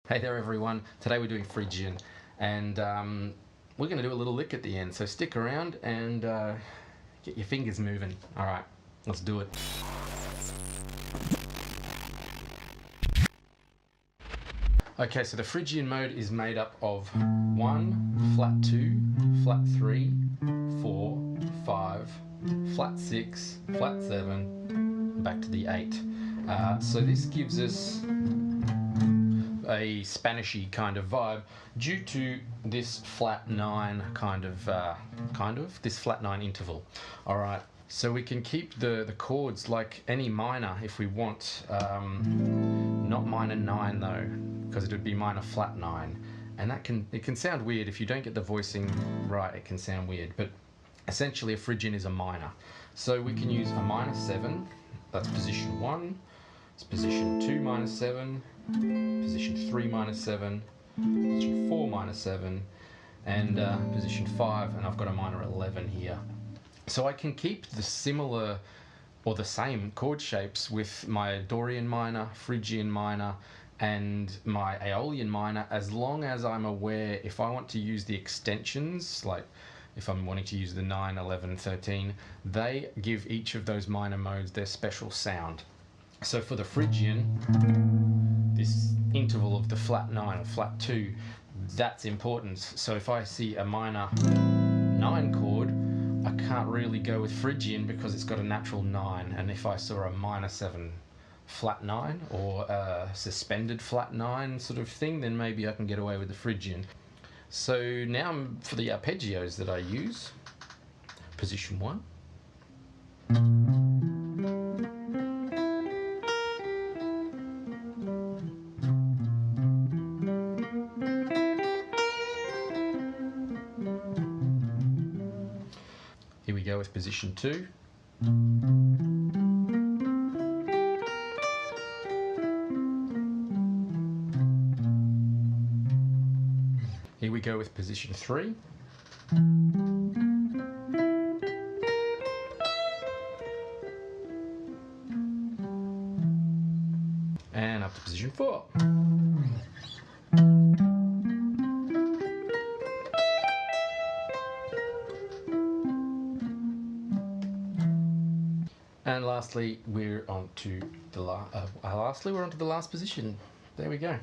Hey there everyone, today we're doing Phrygian and we're going to do a little lick at the end, so stick around and get your fingers moving. Alright, let's do it. Okay, so the Phrygian mode is made up of 1, flat 2, flat 3, 4, 5, flat 6, flat 7, back to the 8. So this gives us a Spanishy kind of vibe due to this flat 9 this flat 9 interval. Alright, so we can keep the chords like any minor if we want, not minor 9 though, because it would be minor flat 9, and it can sound weird if you don't get the voicing right. It can sound weird, but essentially a Phrygian is a minor, so we can use a minor 7, that's position 1, it's position 2 minor 7, position 3 minor 7, position 4 minor 7, and position 5, and I've got a minor 11 here. So I can keep the similar or the same chord shapes with my Dorian minor, Phrygian minor, and my Aeolian minor, as long as I'm aware if I want to use the extensions, like if I'm wanting to use the 9, 11, 13, they give each of those minor modes their special sound. So for the Phrygian, this interval of the flat 9 or flat 2, that's important. So if I see a minor 9 chord, I can't really go with Phrygian because it's got a natural 9, and if I saw a minor 7 flat 9 or a suspended flat 9 sort of thing, then maybe I can get away with the Phrygian. So now for the arpeggios that I use, position 1. Here we go with position 2. Here we go with position 3. And up to position 4. And lastly, we're on to the last position. There we go.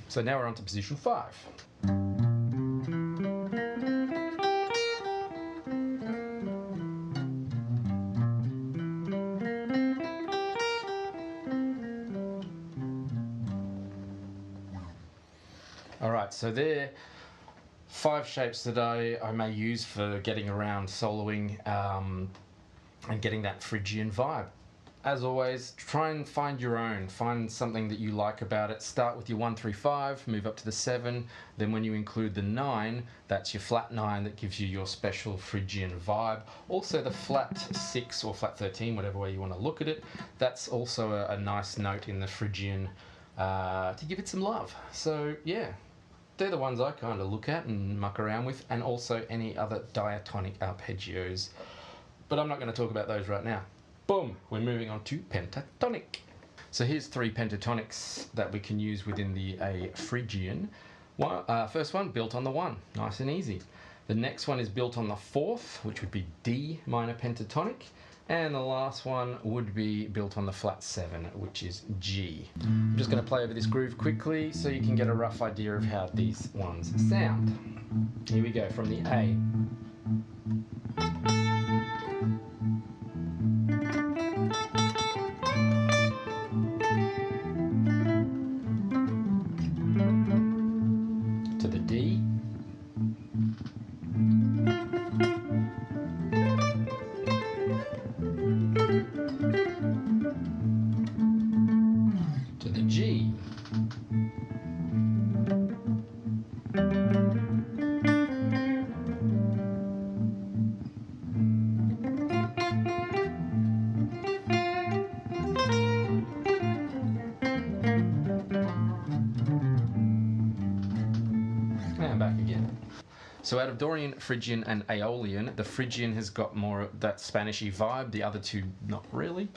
So now we're on to position 5. Alright, so there are 5 shapes that I may use for getting around soloing and getting that Phrygian vibe. As always, try and find your own. Find something that you like about it. Start with your 1, 3, 5, move up to the 7. Then when you include the 9, that's your flat 9 that gives you your special Phrygian vibe. Also the flat 6 or flat 13, whatever way you want to look at it, that's also a nice note in the Phrygian to give it some love. So yeah, they're the ones I kind of look at and muck around with, and also any other diatonic arpeggios. But I'm not going to talk about those right now. Boom, we're moving on to pentatonic. So here's 3 pentatonics that we can use within the Phrygian. First one, built on the 1, nice and easy. The next one is built on the 4th, which would be D minor pentatonic. And the last one would be built on the flat 7, which is G. I'm just going to play over this groove quickly so you can get a rough idea of how these ones sound. Here we go, from the A. To the D. To the G. And back again. So out of Dorian, Phrygian and Aeolian, the Phrygian has got more of that Spanishy vibe, the other two not really.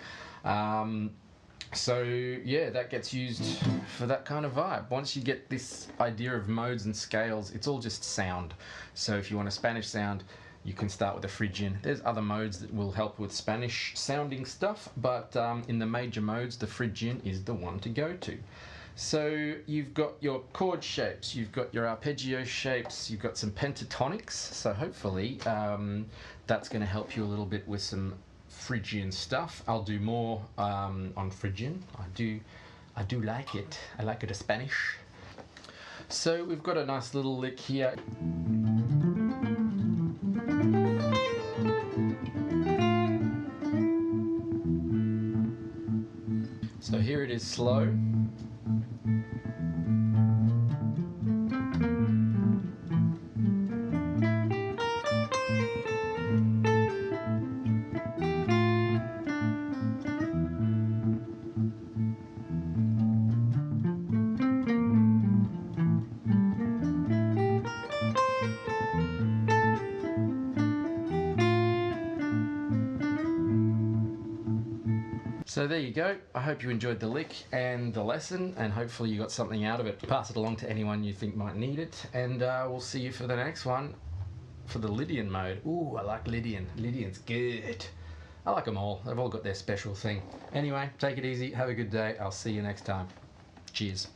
So yeah, that gets used for that kind of vibe. Once you get this idea of modes and scales, it's all just sound. So if you want a Spanish sound, you can start with a Phrygian. There's other modes that will help with Spanish sounding stuff, but in the major modes, the Phrygian is the one to go to. So you've got your chord shapes, you've got your arpeggio shapes, you've got some pentatonics. So hopefully that's going to help you a little bit with some Phrygian stuff. I'll do more on Phrygian. I do like it. I like it as Spanish. So we've got a nice little lick here. So here it is slow. So there you go. I hope you enjoyed the lick and the lesson, and hopefully you got something out of it. Pass it along to anyone you think might need it, and we'll see you for the next one for the Lydian mode. Ooh, I like Lydian. Lydian's good. I like them all. They've all got their special thing. Anyway, take it easy. Have a good day. I'll see you next time. Cheers.